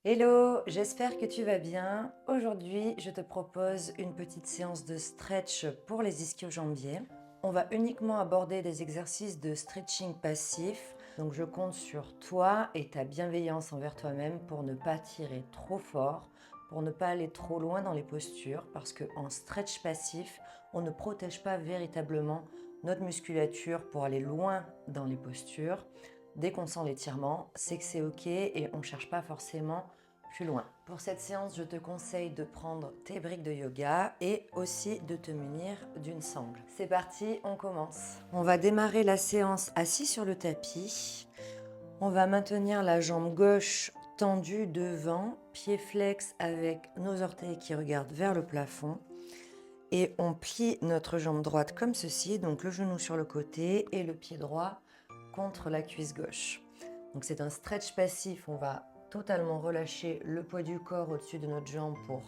Hello, j'espère que tu vas bien. Aujourd'hui, je te propose une petite séance de stretch pour les ischio-jambiers. On va uniquement aborder des exercices de stretching passif. Donc je compte sur toi et ta bienveillance envers toi-même pour ne pas tirer trop fort, pour ne pas aller trop loin dans les postures, parce qu'en stretch passif, on ne protège pas véritablement notre musculature pour aller loin dans les postures. Dès qu'on sent l'étirement, c'est que c'est ok et on ne cherche pas forcément plus loin. Pour cette séance, je te conseille de prendre tes briques de yoga et aussi de te munir d'une sangle. C'est parti, on commence. On va démarrer la séance assis sur le tapis. On va maintenir la jambe gauche tendue devant, pied flex avec nos orteils qui regardent vers le plafond. Et on plie notre jambe droite comme ceci, donc le genou sur le côté et le pied droit contre la cuisse gauche. Donc c'est un stretch passif, on va totalement relâcher le poids du corps au-dessus de notre jambe pour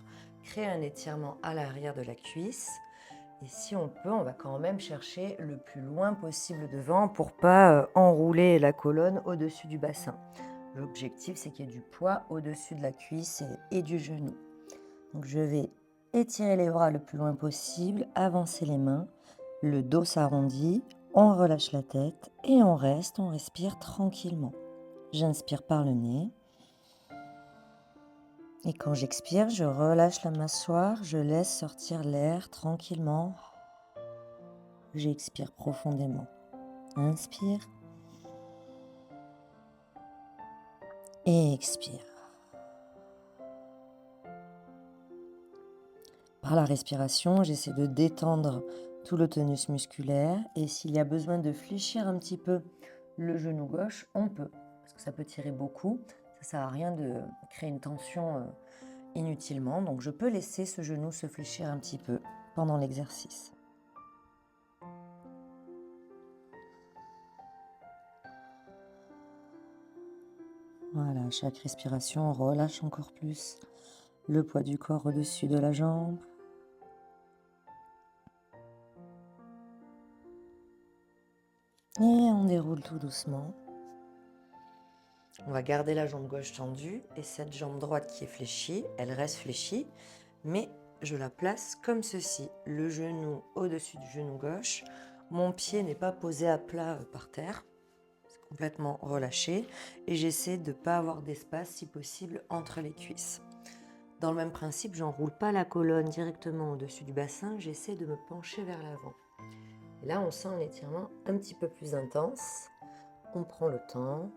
créer un étirement à l'arrière de la cuisse. Et si on peut, on va quand même chercher le plus loin possible devant pour pas enrouler la colonne au-dessus du bassin. L'objectif, c'est qu'il y ait du poids au-dessus de la cuisse et du genou. Donc je vais étirer les bras le plus loin possible, avancer les mains, le dos s'arrondit, on relâche la tête et on reste, on respire tranquillement. J'inspire par le nez. Et quand j'expire, je relâche la mâchoire, je laisse sortir l'air tranquillement. J'expire profondément. Inspire. Et expire. Par la respiration, j'essaie de détendre tout le tonus musculaire. Et s'il y a besoin de fléchir un petit peu le genou gauche, on peut. Parce que ça peut tirer beaucoup. Ça ne sert à rien de créer une tension inutilement. Donc je peux laisser ce genou se fléchir un petit peu pendant l'exercice. Voilà, chaque respiration, on relâche encore plus le poids du corps au-dessus de la jambe. Et on déroule tout doucement. On va garder la jambe gauche tendue et cette jambe droite qui est fléchie, elle reste fléchie, mais je la place comme ceci, le genou au-dessus du genou gauche. Mon pied n'est pas posé à plat par terre, c'est complètement relâché et j'essaie de ne pas avoir d'espace si possible entre les cuisses. Dans le même principe, j'enroule pas la colonne directement au-dessus du bassin, j'essaie de me pencher vers l'avant. Et là, on sent un étirement un petit peu plus intense. On prend le temps,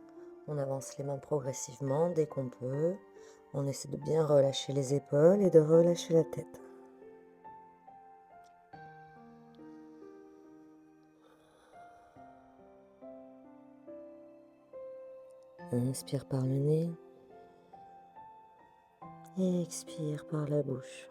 on avance les mains progressivement dès qu'on peut. On essaie de bien relâcher les épaules et de relâcher la tête. Inspire par le nez et expire par la bouche.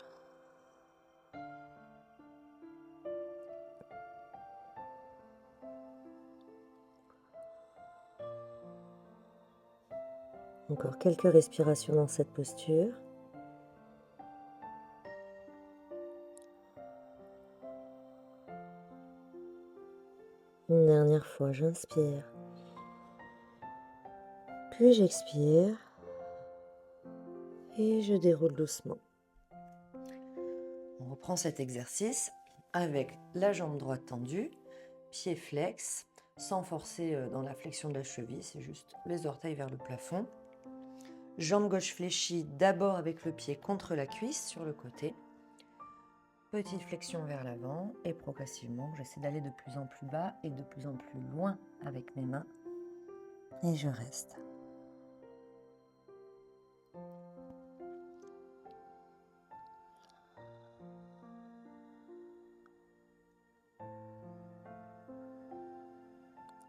Encore quelques respirations dans cette posture. Une dernière fois, j'inspire. Puis j'expire. Et je déroule doucement. On reprend cet exercice avec la jambe droite tendue, pied flex, sans forcer dans la flexion de la cheville, c'est juste les orteils vers le plafond. Jambe gauche fléchie d'abord avec le pied contre la cuisse sur le côté. Petite flexion vers l'avant et progressivement, j'essaie d'aller de plus en plus bas et de plus en plus loin avec mes mains. Et je reste.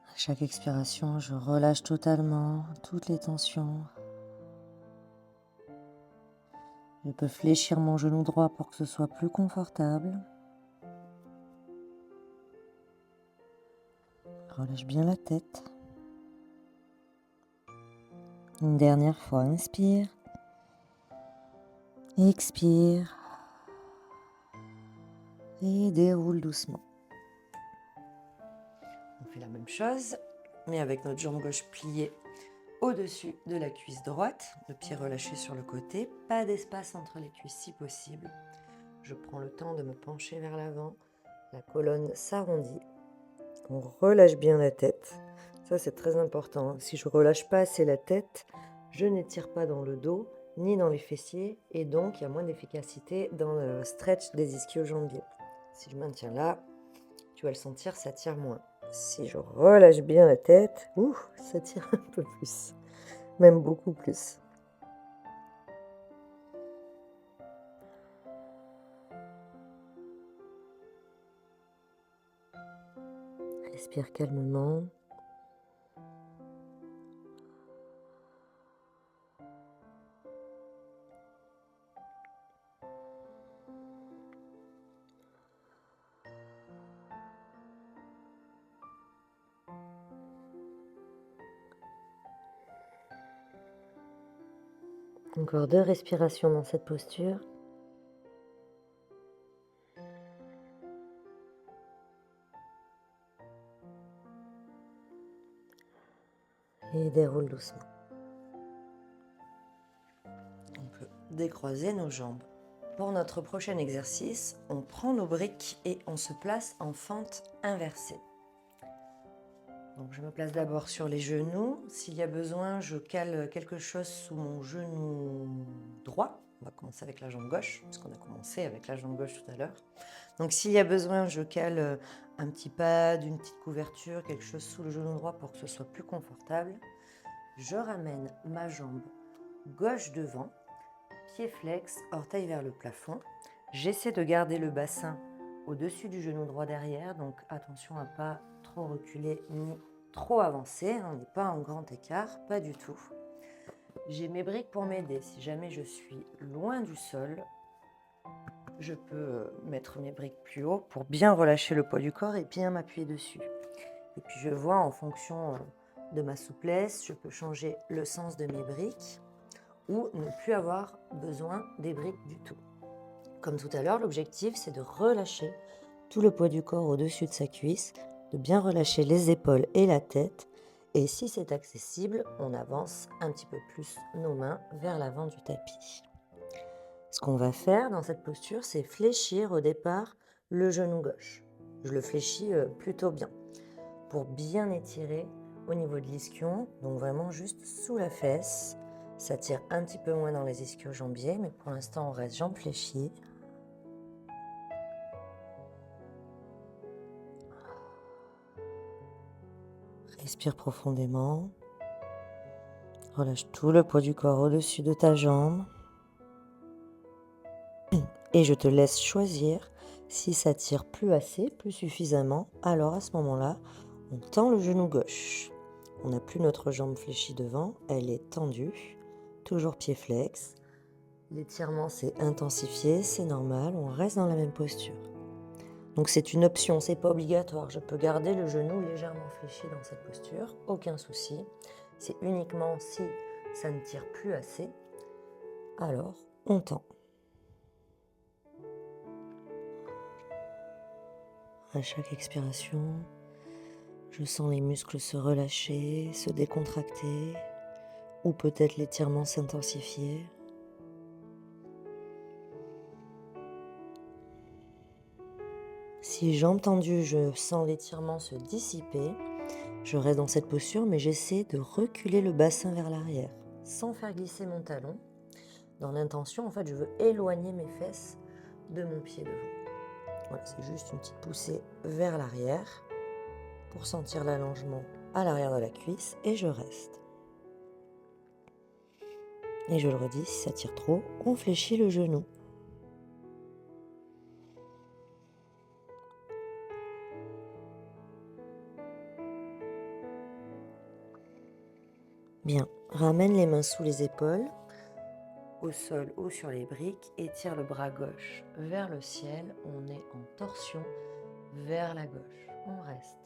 À chaque expiration, je relâche totalement toutes les tensions. Je peux fléchir mon genou droit pour que ce soit plus confortable. Relâche bien la tête. Une dernière fois, inspire. Expire. Et déroule doucement. On fait la même chose, mais avec notre jambe gauche pliée au-dessus de la cuisse droite, le pied relâché sur le côté, pas d'espace entre les cuisses si possible. Je prends le temps de me pencher vers l'avant, la colonne s'arrondit, on relâche bien la tête. Ça, c'est très important. Si je relâche pas assez la tête, je n'étire pas dans le dos ni dans les fessiers et donc il y a moins d'efficacité dans le stretch des ischio-jambiers. Si je maintiens là, tu vas le sentir, ça tire moins. Si je relâche bien la tête, ça tire un peu plus, même beaucoup plus. Respire calmement. Encore 2 respirations dans cette posture. Et déroule doucement. On peut décroiser nos jambes. Pour notre prochain exercice, on prend nos briques et on se place en fente inversée. Donc je me place d'abord sur les genoux. S'il y a besoin, je cale quelque chose sous mon genou droit. On va commencer avec la jambe gauche, puisqu'on a commencé avec la jambe gauche tout à l'heure. Donc s'il y a besoin, je cale un petit pad, une petite couverture, quelque chose sous le genou droit pour que ce soit plus confortable. Je ramène ma jambe gauche devant, pied flex, orteil vers le plafond. J'essaie de garder le bassin au-dessus du genou droit derrière, donc attention à ne pas trop reculer ni trop avancer, on n'est pas en grand écart, pas du tout. J'ai mes briques pour m'aider, si jamais je suis loin du sol, je peux mettre mes briques plus haut pour bien relâcher le poids du corps et bien m'appuyer dessus. Et puis je vois en fonction de ma souplesse, je peux changer le sens de mes briques ou ne plus avoir besoin des briques du tout. Comme tout à l'heure, l'objectif, c'est de relâcher tout le poids du corps au-dessus de sa cuisse, de bien relâcher les épaules et la tête. Et si c'est accessible, on avance un petit peu plus nos mains vers l'avant du tapis. Ce qu'on va faire dans cette posture, c'est fléchir au départ le genou gauche. Je le fléchis plutôt bien pour bien étirer au niveau de l'ischion, donc vraiment juste sous la fesse. Ça tire un petit peu moins dans les ischio-jambiers, mais pour l'instant, on reste jambes fléchies. Respire profondément. Relâche tout le poids du corps au-dessus de ta jambe. Et je te laisse choisir si ça tire plus assez, plus suffisamment. Alors à ce moment-là, on tend le genou gauche. On n'a plus notre jambe fléchie devant, elle est tendue. Toujours pied flex. L'étirement s'est intensifié, c'est normal, on reste dans la même posture. Donc c'est une option, c'est pas obligatoire. Je peux garder le genou légèrement fléchi dans cette posture, aucun souci. C'est uniquement si ça ne tire plus assez, alors on tend. À chaque expiration, je sens les muscles se relâcher, se décontracter, ou peut-être l'étirement s'intensifier. Si jambes tendues, je sens l'étirement se dissiper. Je reste dans cette posture, mais j'essaie de reculer le bassin vers l'arrière, sans faire glisser mon talon. Dans l'intention, en fait, je veux éloigner mes fesses de mon pied devant. Voilà, c'est juste une petite poussée vers l'arrière pour sentir l'allongement à l'arrière de la cuisse et je reste. Et je le redis, si ça tire trop, on fléchit le genou. Bien, ramène les mains sous les épaules, au sol ou sur les briques, et tire le bras gauche vers le ciel. On est en torsion vers la gauche. On reste.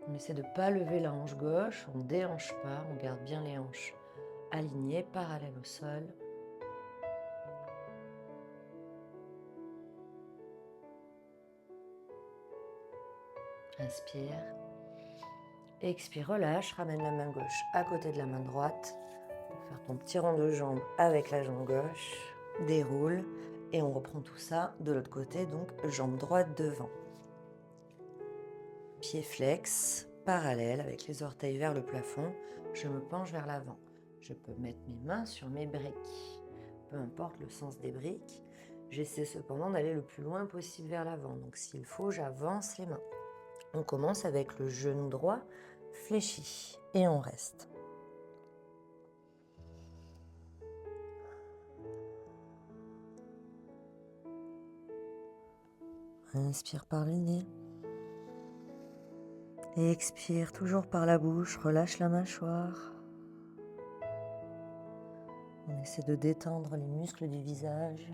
On essaie de ne pas lever la hanche gauche, on ne déhanche pas, on garde bien les hanches alignées, parallèles au sol. Inspire. Expire, relâche, ramène la main gauche à côté de la main droite. Faire ton petit rond de jambe avec la jambe gauche. Déroule et on reprend tout ça de l'autre côté, donc jambe droite devant. Pied flex, parallèle avec les orteils vers le plafond. Je me penche vers l'avant. Je peux mettre mes mains sur mes briques. Peu importe le sens des briques, j'essaie cependant d'aller le plus loin possible vers l'avant. Donc s'il faut, j'avance les mains. On commence avec le genou droit fléchi et on reste. Inspire par le nez. Et expire toujours par la bouche, relâche la mâchoire. On essaie de détendre les muscles du visage.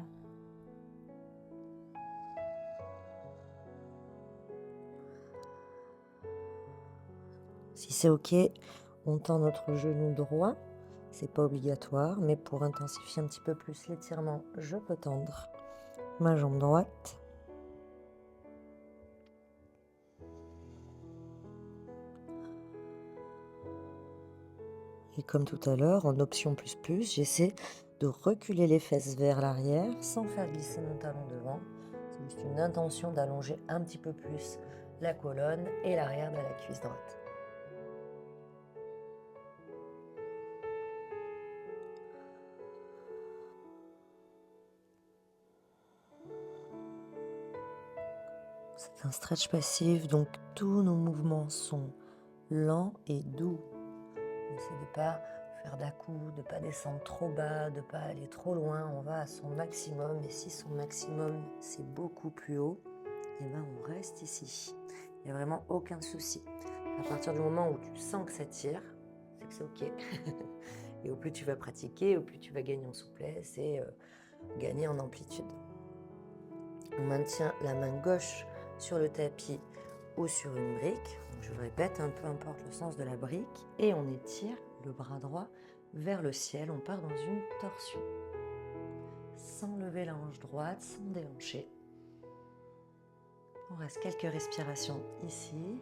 Si c'est ok, on tend notre genou droit. C'est pas obligatoire, mais pour intensifier un petit peu plus l'étirement, je peux tendre ma jambe droite. Et comme tout à l'heure, en option plus, j'essaie de reculer les fesses vers l'arrière sans faire glisser mon talon devant. C'est juste une intention d'allonger un petit peu plus la colonne et l'arrière de la cuisse droite. C'est un stretch passif, donc tous nos mouvements sont lents et doux. On essaie de ne pas faire d'à-coups, de ne pas descendre trop bas, de ne pas aller trop loin. On va à son maximum et si son maximum c'est beaucoup plus haut, et ben on reste ici. Il n'y a vraiment aucun souci. À partir du moment où tu sens que ça tire, c'est que c'est ok. Et au plus tu vas pratiquer, au plus tu vas gagner en souplesse et gagner en amplitude. On maintient la main gauche sur le tapis ou sur une brique. Donc je le répète, peu importe le sens de la brique. Et on étire le bras droit vers le ciel. On part dans une torsion. Sans lever la hanche droite, sans déhancher. On reste quelques respirations ici.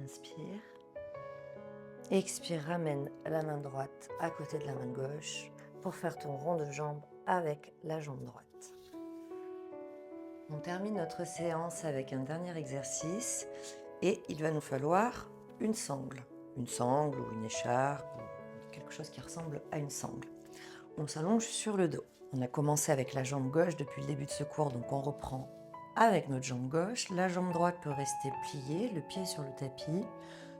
Inspire. Expire, ramène la main droite à côté de la main gauche pour faire ton rond de jambe avec la jambe droite. On termine notre séance avec un dernier exercice et il va nous falloir une sangle ou une écharpe ou quelque chose qui ressemble à une sangle. On s'allonge sur le dos. On a commencé avec la jambe gauche depuis le début de ce cours, donc on reprend avec notre jambe gauche. La jambe droite peut rester pliée, le pied sur le tapis.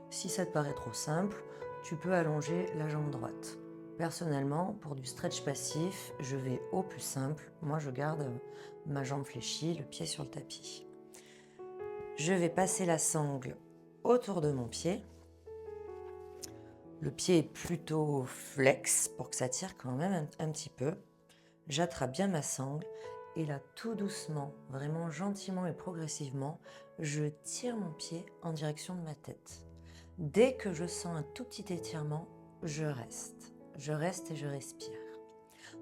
Si ça te paraît trop simple, tu peux allonger la jambe droite. Personnellement, pour du stretch passif, je vais au plus simple. Moi, je garde ma jambe fléchie, le pied sur le tapis. Je vais passer la sangle autour de mon pied. Le pied est plutôt flex pour que ça tire quand même un petit peu. J'attrape bien ma sangle et là, tout doucement, vraiment gentiment et progressivement, je tire mon pied en direction de ma tête. Dès que je sens un tout petit étirement, je reste. Je reste et je respire.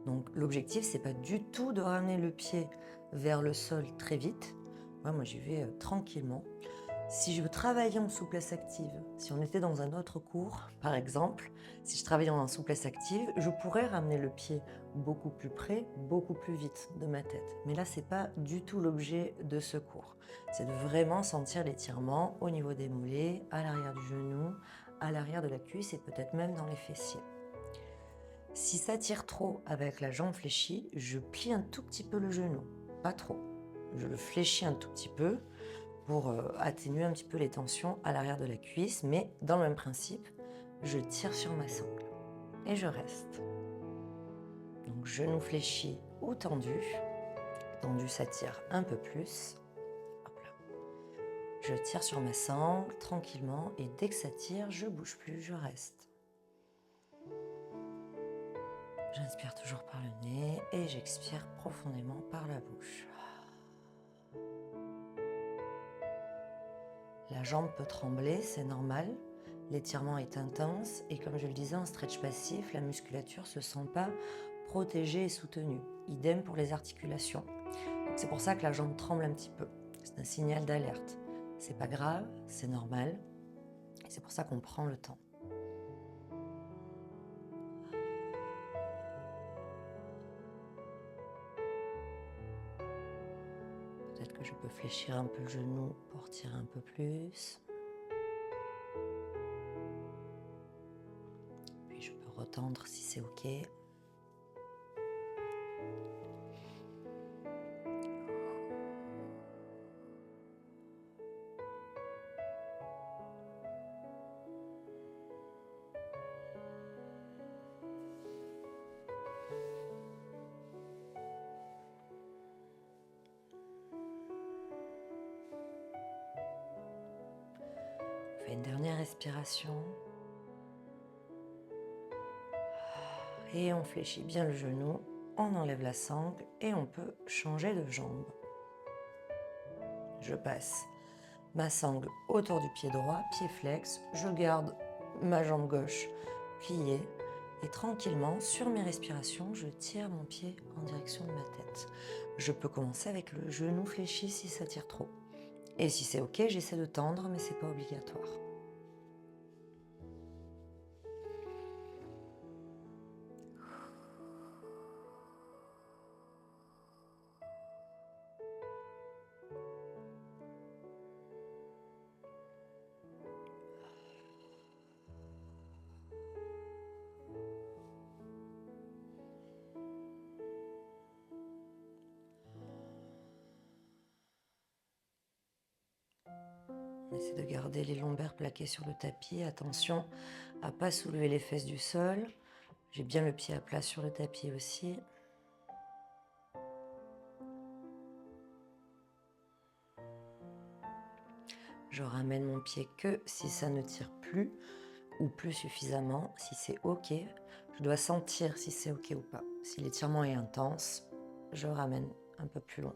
Donc l'objectif, c'est pas du tout de ramener le pied vers le sol très vite. Moi j'y vais tranquillement. Si je veux travailler en souplesse active, si on était dans un autre cours, par exemple, si je travaillais en souplesse active, je pourrais ramener le pied beaucoup plus près, beaucoup plus vite de ma tête. Mais là, c'est pas du tout l'objet de ce cours. C'est de vraiment sentir l'étirement au niveau des mollets, à l'arrière du genou, à l'arrière de la cuisse et peut-être même dans les fessiers. Si ça tire trop avec la jambe fléchie, je plie un tout petit peu le genou, pas trop. Je le fléchis un tout petit peu pour atténuer un petit peu les tensions à l'arrière de la cuisse, mais dans le même principe, je tire sur ma sangle et je reste. Donc genou fléchi ou tendu. Tendu, ça tire un peu plus. Hop là. Je tire sur ma sangle tranquillement et dès que ça tire, je bouge plus, je reste. J'inspire toujours par le nez et j'expire profondément par la bouche. La jambe peut trembler, c'est normal. L'étirement est intense et comme je le disais en stretch passif, la musculature ne se sent pas protégée et soutenue. Idem pour les articulations. C'est pour ça que la jambe tremble un petit peu. C'est un signal d'alerte. C'est pas grave, c'est normal. Et c'est pour ça qu'on prend le temps. Peut-être que je peux fléchir un peu le genou pour tirer un peu plus. Puis je peux retendre si c'est OK. On fait une dernière respiration. Et on fléchit bien le genou, on enlève la sangle et on peut changer de jambe. Je passe ma sangle autour du pied droit, pied flex, je garde ma jambe gauche pliée et tranquillement, sur mes respirations, je tire mon pied en direction de ma tête. Je peux commencer avec le genou fléchi si ça tire trop. Et si c'est OK, j'essaie de tendre, mais c'est pas obligatoire. On essaie de garder les lombaires plaqués sur le tapis. Attention à ne pas soulever les fesses du sol. J'ai bien le pied à plat sur le tapis aussi. Je ramène mon pied que si ça ne tire plus ou plus suffisamment. Si c'est OK, je dois sentir si c'est OK ou pas. Si l'étirement est intense, je ramène un peu plus loin.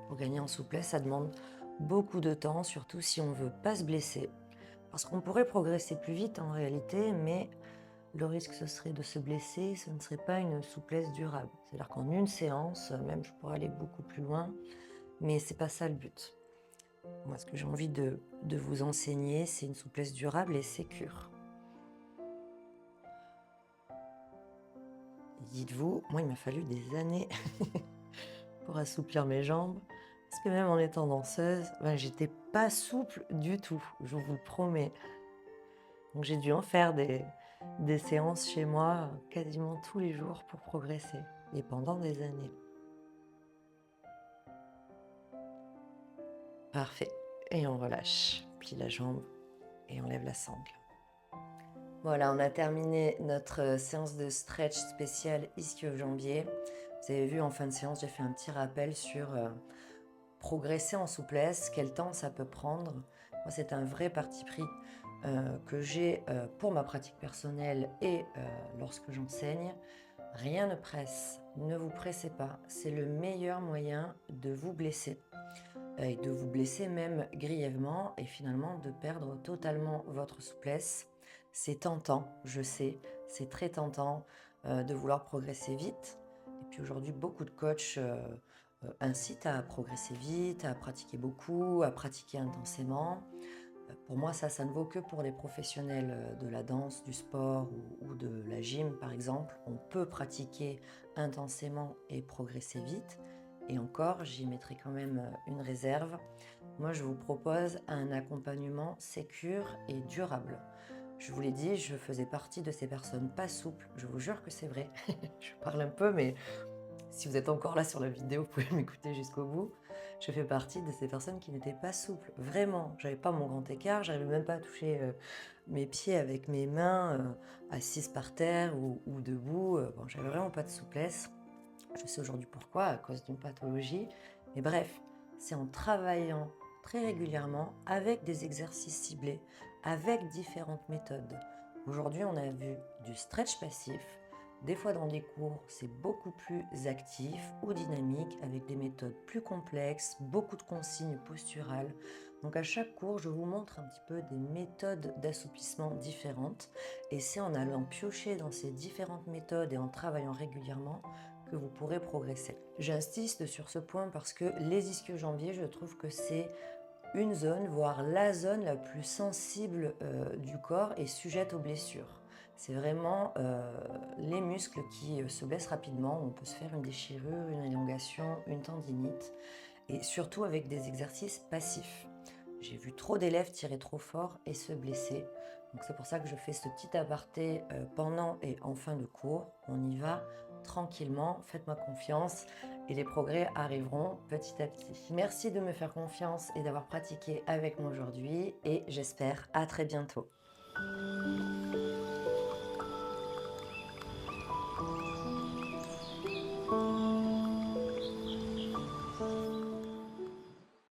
Pour gagner en souplesse, ça demande beaucoup de temps, surtout si on ne veut pas se blesser. Parce qu'on pourrait progresser plus vite en réalité, mais le risque ce serait de se blesser, ce ne serait pas une souplesse durable. C'est-à-dire qu'en une séance, même je pourrais aller beaucoup plus loin, mais c'est pas ça le but. Moi, ce que j'ai envie de vous enseigner, c'est une souplesse durable et sécure. Dites-vous, moi il m'a fallu des années pour assouplir mes jambes, parce que même en étant danseuse, j'étais pas souple du tout, je vous le promets. Donc j'ai dû en faire des séances chez moi quasiment tous les jours pour progresser, et pendant des années. Parfait. Et on relâche, plie la jambe et on lève la sangle. Voilà, on a terminé notre séance de stretch spécial ischio-jambier. Vous avez vu, en fin de séance, j'ai fait un petit rappel sur progresser en souplesse, quel temps ça peut prendre. Moi, c'est un vrai parti pris que j'ai pour ma pratique personnelle et lorsque j'enseigne. Rien ne presse, ne vous pressez pas. C'est le meilleur moyen de vous blesser. Et de vous blesser même grièvement et finalement de perdre totalement votre souplesse. C'est tentant, je sais, c'est très tentant de vouloir progresser vite. Et puis aujourd'hui, beaucoup de coachs incitent à progresser vite, à pratiquer beaucoup, à pratiquer intensément. Pour moi, ça ne vaut que pour les professionnels de la danse, du sport ou de la gym, par exemple. On peut pratiquer intensément et progresser vite. Et encore, j'y mettrai quand même une réserve. Moi, je vous propose un accompagnement sécure et durable. Je vous l'ai dit, je faisais partie de ces personnes pas souples. Je vous jure que c'est vrai. Je parle un peu, mais si vous êtes encore là sur la vidéo, vous pouvez m'écouter jusqu'au bout. Je fais partie de ces personnes qui n'étaient pas souples. Vraiment, j'avais pas mon grand écart, j'arrivais même pas à toucher mes pieds avec mes mains assises par terre ou debout. Bon, j'avais vraiment pas de souplesse. Je sais aujourd'hui pourquoi, à cause d'une pathologie. Mais bref, c'est en travaillant très régulièrement avec des exercices ciblés, avec différentes méthodes. Aujourd'hui, on a vu du stretch passif. Des fois dans des cours, c'est beaucoup plus actif ou dynamique avec des méthodes plus complexes, beaucoup de consignes posturales. Donc à chaque cours, je vous montre un petit peu des méthodes d'assouplissement différentes et c'est en allant piocher dans ces différentes méthodes et en travaillant régulièrement que vous pourrez progresser. J'insiste sur ce point parce que les ischio-jambiers, je trouve que c'est une zone, voire la zone la plus sensible du corps et sujette aux blessures. C'est vraiment les muscles qui se blessent rapidement. On peut se faire une déchirure, une élongation, une tendinite et surtout avec des exercices passifs. J'ai vu trop d'élèves tirer trop fort et se blesser. Donc c'est pour ça que je fais ce petit aparté pendant et en fin de cours. On y va tranquillement, faites-moi confiance et les progrès arriveront petit à petit. Merci de me faire confiance et d'avoir pratiqué avec moi aujourd'hui et j'espère à très bientôt.